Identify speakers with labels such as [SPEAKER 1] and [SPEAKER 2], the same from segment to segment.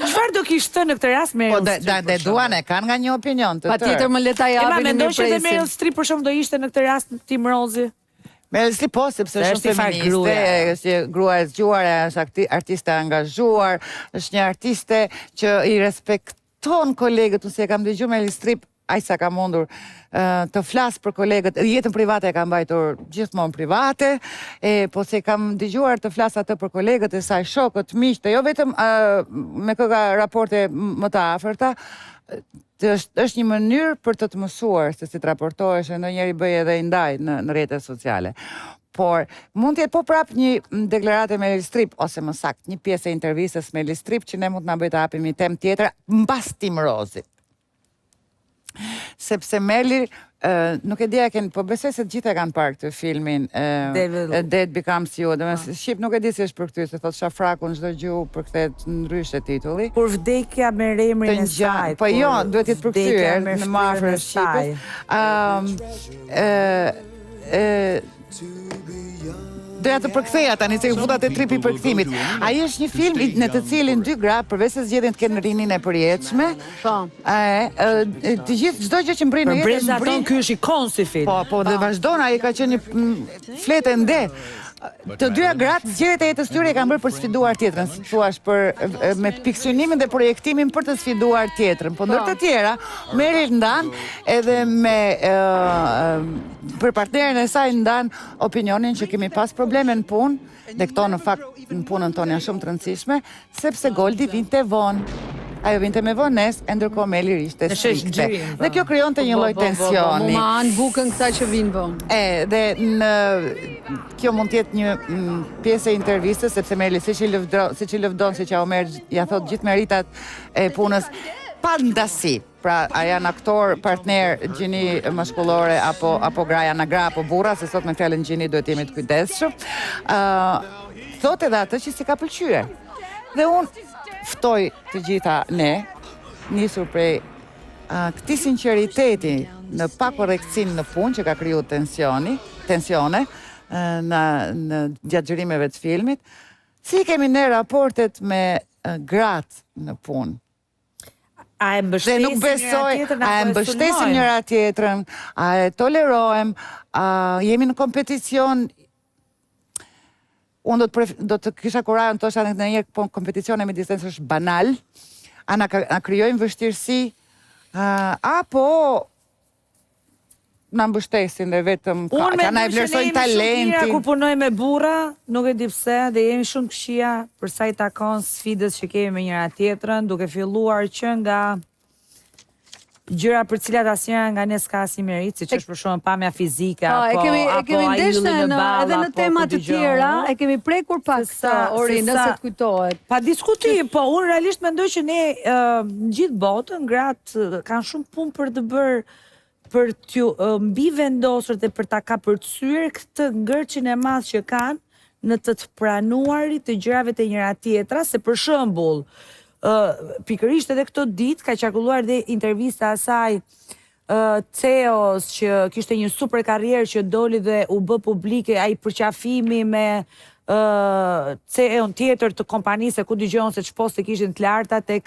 [SPEAKER 1] Çfarë do kishte në këtë rast Meryl Streep?
[SPEAKER 2] Po dhe duan e kanë nga një opinion të tërë.
[SPEAKER 3] Patjetër më le ta japin në
[SPEAKER 1] mendon që
[SPEAKER 3] presin.
[SPEAKER 1] Meryl Streep për shembull do ishte në këtë rast Tim Rozi?
[SPEAKER 2] Meryl Streep po, sepse është feministe, është grua e zgjuar, është artiste angazhuar, është një artiste që i respekton kolegët, unë se kam dëgjuar Meryl Streep aq sa ka mundur të flas për kolegët, jetën private e ka mbajtur gjithmonë private, po se kam dëgjuar të flas atë për kolegët e saj, shokët, miqtë, jo vetëm me këka raporte më të afërta, është një mënyrë për të të mësuar se si të raportohesh, ndonjëri bëj edhe i ndaj në rrjetet sociale. Por mund të jetë po prap një deklaratë e Meryl Streep, ose më saktë një pjesë e intervistës Meryl Streep që ne mund të na bëjë të hapim një temë tjetër mbas Tim Rozi. Sepse Meryl, nuk e dija po besoj se të gjithë e kanë parë këtë filmin Dead Becomes You, dhe me shqip nuk e di si është për këtë, se thot shafraku në çdo gjuhë përkthehet ndryshe titulli.
[SPEAKER 1] Kur vdekja me emrin e saj.
[SPEAKER 2] Po jo, duhet jetë përkthyer në më afër shqipit. Doja të përktheja tani se u futa te tripi i përkthimit. Ai është një film në të cilin dy gra, përveç se zgjedhin të kenë rinin e përjetshme, të gjithë çdo gjë që mbrin në jetë,
[SPEAKER 1] përbreza ton ky është ikon si film.
[SPEAKER 2] Po, dhe vazhdon, ai ka qenë një fletë nde. Të dyja gratë zgjedhjet e jetës tyre e kanë bërë për sfiduar tjetrën, si thuaç me piksynimin dhe projektimin për të sfiduar tjetrën. Po ndër të tjera, Meryl ndan edhe për partnerin e saj ndan opinionin që kemi pas probleme në punë, dhe këto në fakt në punën tonë janë shumë të rëndësishme, sepse Goldi vinte vonë. Ajo vinte me vones, e ndërkohë Meryl ishte strikte. Dhe kjo krijonte një lloj tensioni.
[SPEAKER 3] Mu ma anë bukën këta që vinë vonë.
[SPEAKER 2] Dhe kjo mund të jetë një pjesë e intervistës, sepse Meryl siç i lëvdon, siç Omer ja thot gjithë meritat e punës, pa ndasi. Pra, a janë aktor, partner, gjini mashkullore, apo gra janë gra, apo burra, se sot me fjalën gjini duhet jemi të kujdesshëm. Thot edhe atë që si ka pëlqyer. Dhe unë ftoj të gjitha ne, nisur prej këtij sinqeriteti në pakorrektësinë në punë që ka kriju tensione në gjatë xhirimeve të filmit, si kemi ne raportet me gratë në punë.
[SPEAKER 1] A e
[SPEAKER 2] mbështesim njëra tjetrën, a e tolerojmë, jemi në kompeticion. Unë do të kisha kurajën të është në një kompeticione me distancë është banal, a na krijojnë vështirësi, apo na mbështesin dhe vetëm ka na e vlerësojnë talentin.
[SPEAKER 1] Kur punoj me burra, nuk e di pse, dhe jemi shumë këqija për sa i takon sfidës që kemi me njëra tjetrën, duke filluar që nga gjëra për cilat asnjëra nga ne s'ka asnjë merit, siç është për shembull pamja fizike apo
[SPEAKER 3] kemi ndeshë edhe në tema të tjera, e kemi prekur pak sa ori nëse të kujtohet.
[SPEAKER 1] Pa diskutim, po unë realisht mendoj që ne në gjithë botën gratë kanë shumë punë për të bërë, për t'ju mbi vendosur dhe për ta kapërcyer këtë ngërçin e madh që kanë në të pranuarit të gjërave të njëra tjetra, se për shembull pikërisht edhe këto ditë ka qarkulluar dhe intervista asaj Ceos që kishte një super karrierë që doli dhe u bë publike ai përqafimi me CEO-n tjetër të kompanisë ku dëgjon se ç'poste kishin të larta tek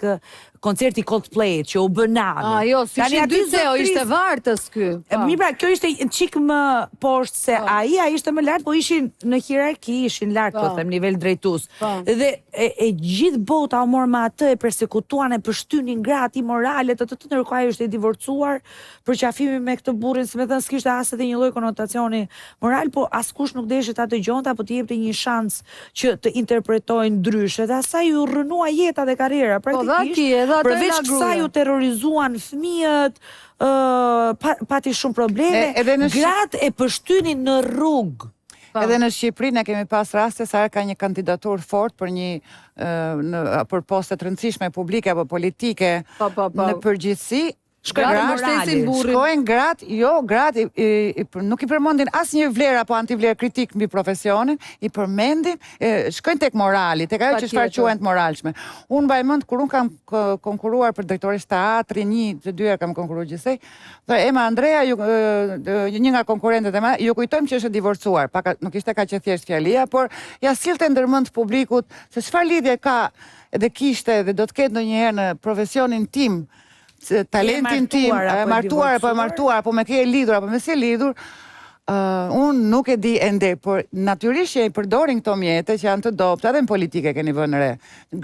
[SPEAKER 1] koncerti Coldplay që u bë natë.
[SPEAKER 3] Jo, si dy CEO ishte vartës ky.
[SPEAKER 1] Mirë, pra, kjo ishte një çik më poshtë se ai ishte më lart, po ishin në hierarki, ishin lart, po them nivel drejtues. Dhe e gjithë bota u mor me atë, e përsekutuan, e pështynin gratë imorale, ndërkohë ai ishte i divorcuar, përqafimi me këtë burrin, se më thënë s'kishte as edhe një lloj konotacioni moral, po askush nuk deshte ta dëgjonte apo të jepte një shans që të interpretojnë ndryshe, dhe asaj ju rrënua jeta dhe karriera praktikisht. Përveç kësaj ju terrorizuan fëmijët, pati shumë probleme, gratë e pështynin në rrugë.
[SPEAKER 2] Edhe në Shqipëri ne kemi pas raste sa ka një kandidaturë fort për poste të rëndësishme publike apo politike në përgjithësi, Shkojnë gratë, jo, gratë nuk I përmendin asnjë vlerë apo antivlerë kritik mbi profesionin, I përmendin, shkojnë tek morali, tek ajo që çfarë quhen të moralshme. Unë mbaj mend kur unë kam konkuruar për drejtoresh teatri, 1, 2 herë kam konkuruar gjithsej, dhe Ema Andrea, një nga konkurrentët e ju kujtojmë që është e divorcuar, nuk ishte kaq e thjesht fjalia, por ja sillte ndërmend publikut se çfarë lidhje ka edhe kishte dhe do të ketë ndonjëherë në profesionin tim, talentin tim, martuar apo e martuar, apo me ke e lidhur, apo me se lidhur, unë nuk e di ende, por natyrisht që I përdorin këto mjete që janë të dobta, edhe në politike keni vënë re.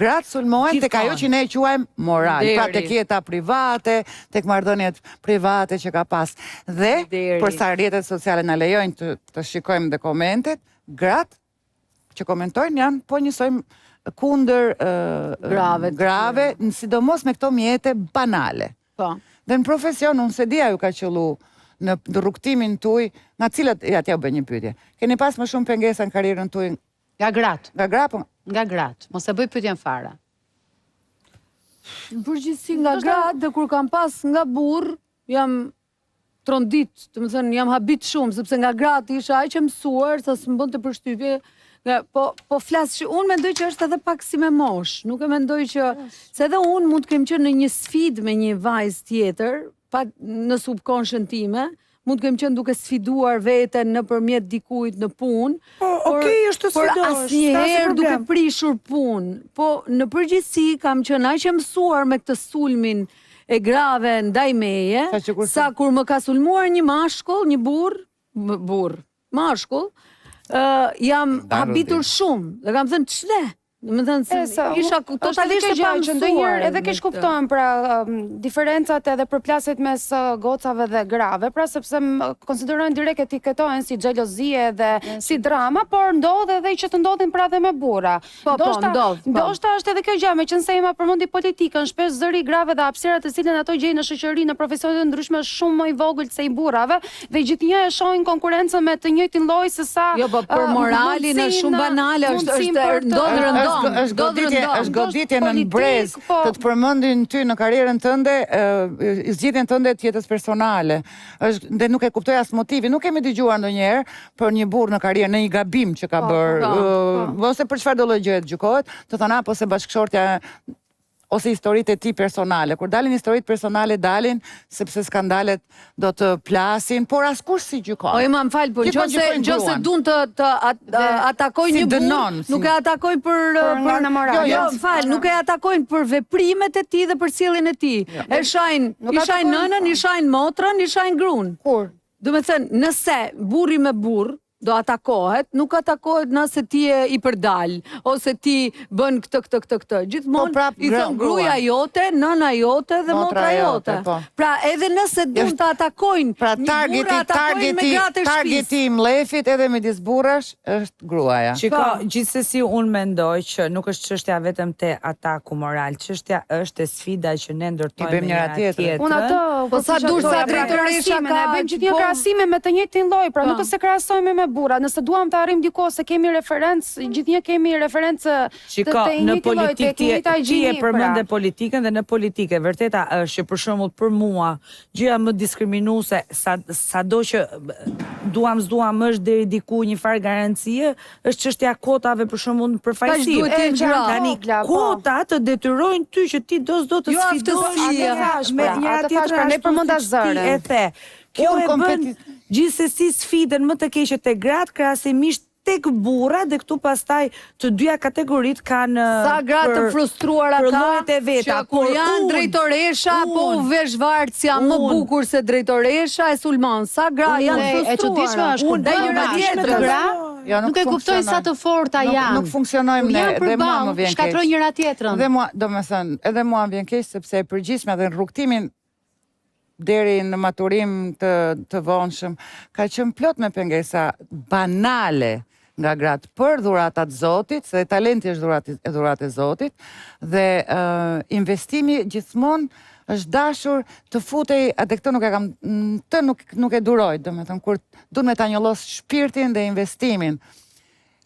[SPEAKER 2] Gratë sulmohen tek ajo që ne e quajmë moral, pra tek jeta private, tek marrëdhëniet private që ka pas. Dhe, përsa rrjetet sociale na lejojnë të shikojmë dhe komentet, gratë që komentojnë janë po njësoj kundër grave, sidomos me këto mjete banale. Dhe në profesion, unë se dia ju ka qëllu në rrugtimin tuj, nga cilat, atja u bë një pyetje. Keni pas më shumë pengesa në karrierën tuj?
[SPEAKER 4] Nga gratë.
[SPEAKER 2] Nga gratë?
[SPEAKER 4] Nga gratë. Mos e bëj pyetjen fare.
[SPEAKER 3] Në përgjithësi nga gratë, dhe kur kam pas nga burr, jam trondit, të më thënë, jam habit shumë, sepse nga gratë isha aq e mësuar, sa s'më bën të përshtypje. Po flasë që unë mendoj që është edhe pak si me mosh, nuk e mendoj që, se edhe unë mund të kem qenë në një sfid me një vajzë tjetër, në subconscious time, mund të kem qenë duke sfiduar veten nëpërmjet dikujt në punë, por asnjëherë duke prishur punë. Po në përgjithësi kam qenë aq e mësuar me këtë sulmin e grave ndaj meje, sa kur më ka sulmuar një mashkull, një mashkull, jam habitur shumë, dhe kam thënë ç'le. Më thënë se isha totalisht e pamësuar.
[SPEAKER 5] Edhe keq kuptohem pra diferencat edhe përplasjet mes gocave dhe grave, pra sepse konsiderojnë direkt etiketohen si xhelozie dhe si drama, por ndodh edhe që të ndodhin pra dhe me burra. Ndoshta është edhe kjo gjë, meqense Ema përmendi politikën, shpesh zëri grave dhe hapësirat të cilën ato gjejnë në shoqëri në profesione të ndryshme shumë më I vogël se I burrave dhe gjithnjë e shohin konkurrencën me të njëjtin lloj se sa
[SPEAKER 3] për moralin është shumë banale, është
[SPEAKER 2] është goditje në brez të të përmendin ty në karrierën tënde, zgjidhjen tënde të jetës personale. Dhe nuk e kuptoj as motivi, nuk kemi dëgjuar ndonjëherë për një burr në karrierë në një gabim që ka bërë, ose për çfarë do lloj gjëje gjykohet, të thonë apo se bashkëshortja ose historitë e tij personale. Kur dalin historitë personale dalin sepse skandalet do të plasin, por askush si gjykon.
[SPEAKER 3] O Ema, më fal, po nëse duan të atakojnë një burr, nuk e atakojnë për jo, më fal, nuk e atakojnë për veprimet e tij dhe për sjelljen e tij. E shajnë nënën, I shajnë motrën, I shajnë gruan.
[SPEAKER 5] Kur?
[SPEAKER 3] Do të thënë, nëse burri me burr do atakohet, nuk atakohet nëse ti e I përdal, ose ti bën këtë. Gjithmonë I thon gruaja jote, nëna jote dhe motra jote. Pra edhe nëse duan të atakojnë,
[SPEAKER 2] pra targeti I mlefit edhe midis burrash është gruaja.
[SPEAKER 1] Shiko, gjithsesi unë mendoj që nuk është çështja vetëm te ataku moral, çështja është e sfida që ne ndërtojmë njëra tjetrën.
[SPEAKER 5] Unë ato,
[SPEAKER 3] po sa dur sa drejtoresha ka
[SPEAKER 5] bëjmë gjithnjë krahasime me të njëjtin lloj, pra nuk se krahasojmë me burra, nëse duam të arrim diko se kemi referencë, gjithnjë kemi referencë të njëjtit lloj, të njëjta
[SPEAKER 1] ti e përmende politikën dhe në politikë vërteta është që për shembull për mua gjëja më diskriminuese sado që s'duam është deri diku një farë garancie, është çështja kotave për shembull në përfaqësi. Tani kotat të detyrojnë ty që ti do të sfidosh me njëra tjetrën, ne përmenda zërin. E the. Kjo e bën gjithsesi sfidën më të keqe te gratë krahasimisht tek burra dhe këtu pastaj të dyja kategoritë kanë
[SPEAKER 3] sa gratë të frustruara
[SPEAKER 1] ka
[SPEAKER 3] që kur janë drejtoresha po u vesh varësja më bukur se drejtoresha e sulmon. Sa gra janë frustruara.
[SPEAKER 4] E çuditshme është kur njëra tjetrën gra nuk e kuptoj sa të forta janë.
[SPEAKER 2] Nuk funksionojmë ne, dhe mua më vjen keq.
[SPEAKER 4] Shkatrojnë njëra tjetrën.
[SPEAKER 2] Dhe mua, domethënë, edhe mua më vjen keq sepse e përgjithshme dhe në rrugtimin deri në maturim të vonshëm, ka qenë plot me pengesa banale nga gratë për dhuratat Zotit, se talenti është dhuratë e Zotit, dhe investimi gjithmonë është dashur të futej, atë këtë nuk e kam, të nuk e duroj, domethënë kur duhet me ta njollos shpirtin dhe investimin.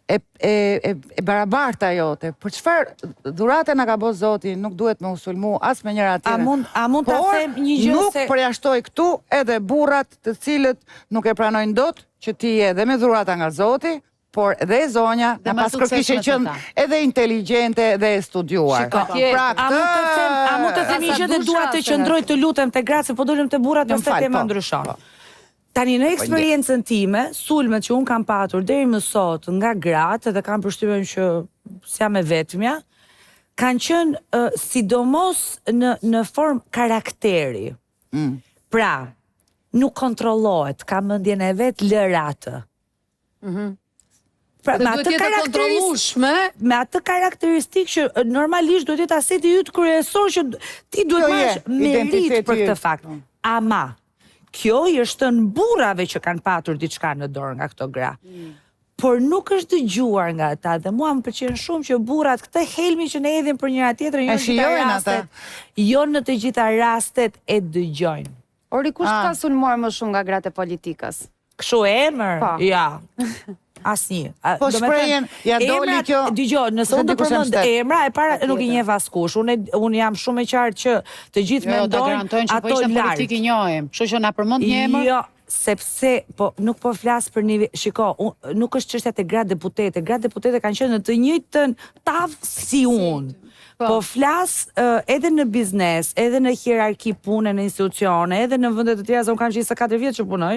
[SPEAKER 2] e barabarta jote. Për çfarë dhurate na ka bë Zoti, nuk duhet me usulmu as me njëra tjetrën.
[SPEAKER 1] A mund ta them një gjë
[SPEAKER 2] nuk përjashtoj këtu edhe burrat të cilët nuk e pranojnë dot që ti je edhe me dhurata nga Zoti, por edhe zonja na pas kërkishe qenë edhe inteligjente dhe e studiuar.
[SPEAKER 1] A mund të them një gjë dhe dua të qëndroj të lutem te gratë, se po dolëm te burrat pastaj tema ndryshon. Tani në eksperiencën time, sulmet që unë kam patur deri më sot nga gratë, dhe kam përshtypjen që s'jam e vetmja, kanë qenë sidomos në formë karakteri. Pra, nuk kontrollohet, ka mendjen e vet, lër atë. Pra, me atë karakteristik që normalisht duhet jetë aseti yt kryesor që ti duhet marrësh merit për këtë fakt. Ama kjo i është në burrave që kanë patur diçka në dorë nga këto gra. Por nuk është dëgjuar nga ata dhe mua më pëlqen shumë që burrat këtë helmin që ne hedhin për njëra tjetrën, jo në të gjitha rastet e dëgjojnë.
[SPEAKER 5] Ori, kush ka sulmuar më shumë nga gratë e politikës?
[SPEAKER 1] Kështu emër? Ja. Asnjë.
[SPEAKER 2] Po shprejen, ja doli kjo...
[SPEAKER 1] Dëgjoj, nëse unë të përmend emra, e para nuk i njeh askush. Unë jam shumë e qartë që të gjithë mendojnë ato lart.
[SPEAKER 4] Politik i njohim. Kështu që na përmend një emër?
[SPEAKER 1] Jo, sepse nuk po flas për një... Shiko, nuk është çështja te gratë deputete. Gratë deputete kanë qenë në të njëjtën tavë si unë. Po flas edhe në biznes, edhe në hierarki pune, në institucione, edhe në vende të tjera, se unë kam qenë 4 vjet që punoj.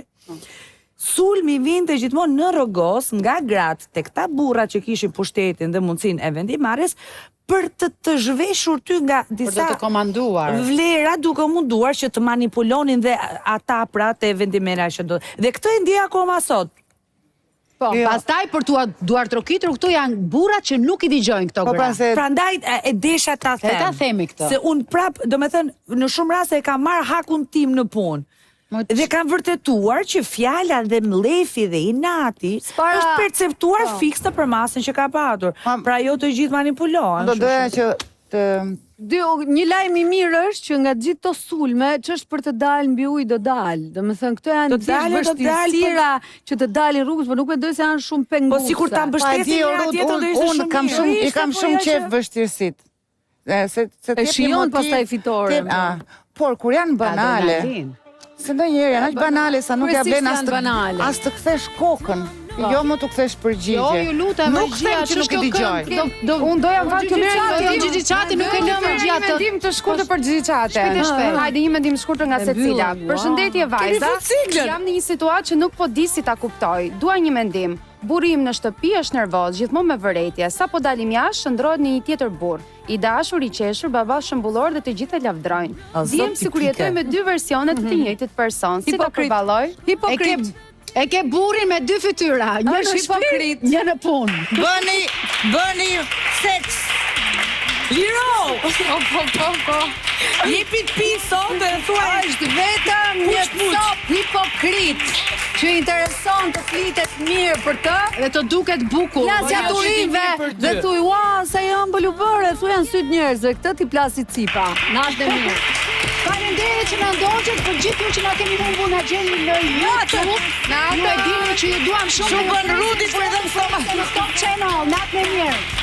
[SPEAKER 1] Sulmi vinte gjithmonë në rrogos nga gratë tek ta burra që kishin pushtetin dhe mundësinë e vendimarrjes për të zhveshur ty nga disa vlera duke munduar që të manipulonin dhe ata pra te vendimarrja që do. Dhe këtë e ndjej akoma sot.
[SPEAKER 4] Po, pastaj për duar trokitur këtu janë burrat që nuk i dëgjojnë këto gra.
[SPEAKER 1] Prandaj e desha ta them.
[SPEAKER 4] Ta themi këtë.
[SPEAKER 1] Se un prap, domethënë, në shumë raste e kam marr hakun tim në punë. Dhe kam vërtetuar që fjala dhe mlefi dhe inati është perceptuar fiks në përmasën që ka patur. Pra jo të gjithë manipulohen.
[SPEAKER 2] Do doja që të...
[SPEAKER 3] Një lajm i mirë është që nga gjithë të sulme, që është për të dalë mbi ujë do dalë. Domethënë këto janë vështirësira që të dalin rrugës, por nuk mendoj se janë shumë pengusa.
[SPEAKER 1] Po sikur ta mbështesin njëra tjetrën do ishte shumë mirë.
[SPEAKER 2] I kam shumë qef vështirësitë.
[SPEAKER 3] E shijon pastaj fitoren.
[SPEAKER 2] Por kur janë banale, se ndonjëherë janë aq banale sa nuk ja blen as të kthesh kokën. Jo më të kthesh përgjigje.
[SPEAKER 4] Jo, ju lutem, magjia që nuk e dëgjoj.
[SPEAKER 5] Unë doja vakt të merr
[SPEAKER 4] Gigi Çati nuk e lë magjia të.
[SPEAKER 5] Mendim të shkurtër për Gigi Çate. Hajde një mendim shkurtër nga secila. Përshëndetje vajza. Jam në një situatë që nuk po di si ta kuptoj. Dua një mendim. Burri im në shtëpi është nervoz, gjithmonë me vërejtje. Sa po dalim jashtë, shndrohet në një tjetër burr. I dashur, i qeshur, baba shëmbullor dhe të gjithë e lavdrojnë. Diem sikur jetoj me dy versione të njëjtit person. Si ta përballoj?
[SPEAKER 3] Hipokrit.
[SPEAKER 4] E ke burrin me dy fytyra, një në shtëpi, një në punë.
[SPEAKER 1] Bëni seks. Liro! Po. Jepit pisot dhe thua
[SPEAKER 4] është vetëm një cop hipokrit që intereson të flitet mirë për të dhe të duket bukur.
[SPEAKER 3] Plasja turinve dhe thuj, ua, sa janë bëllu bërë, thuj janë sytë njerëzve, këtë ti plasi cipa.
[SPEAKER 4] Natë dhe mirë. Faleminderit që na ndoqët për gjithë ju që na keni humbu na gjeni në YouTube. Ju e dini që ju duam shumë.
[SPEAKER 1] Shumë bën Rudi për edhe në
[SPEAKER 4] Top Channel, natë dhe mirë.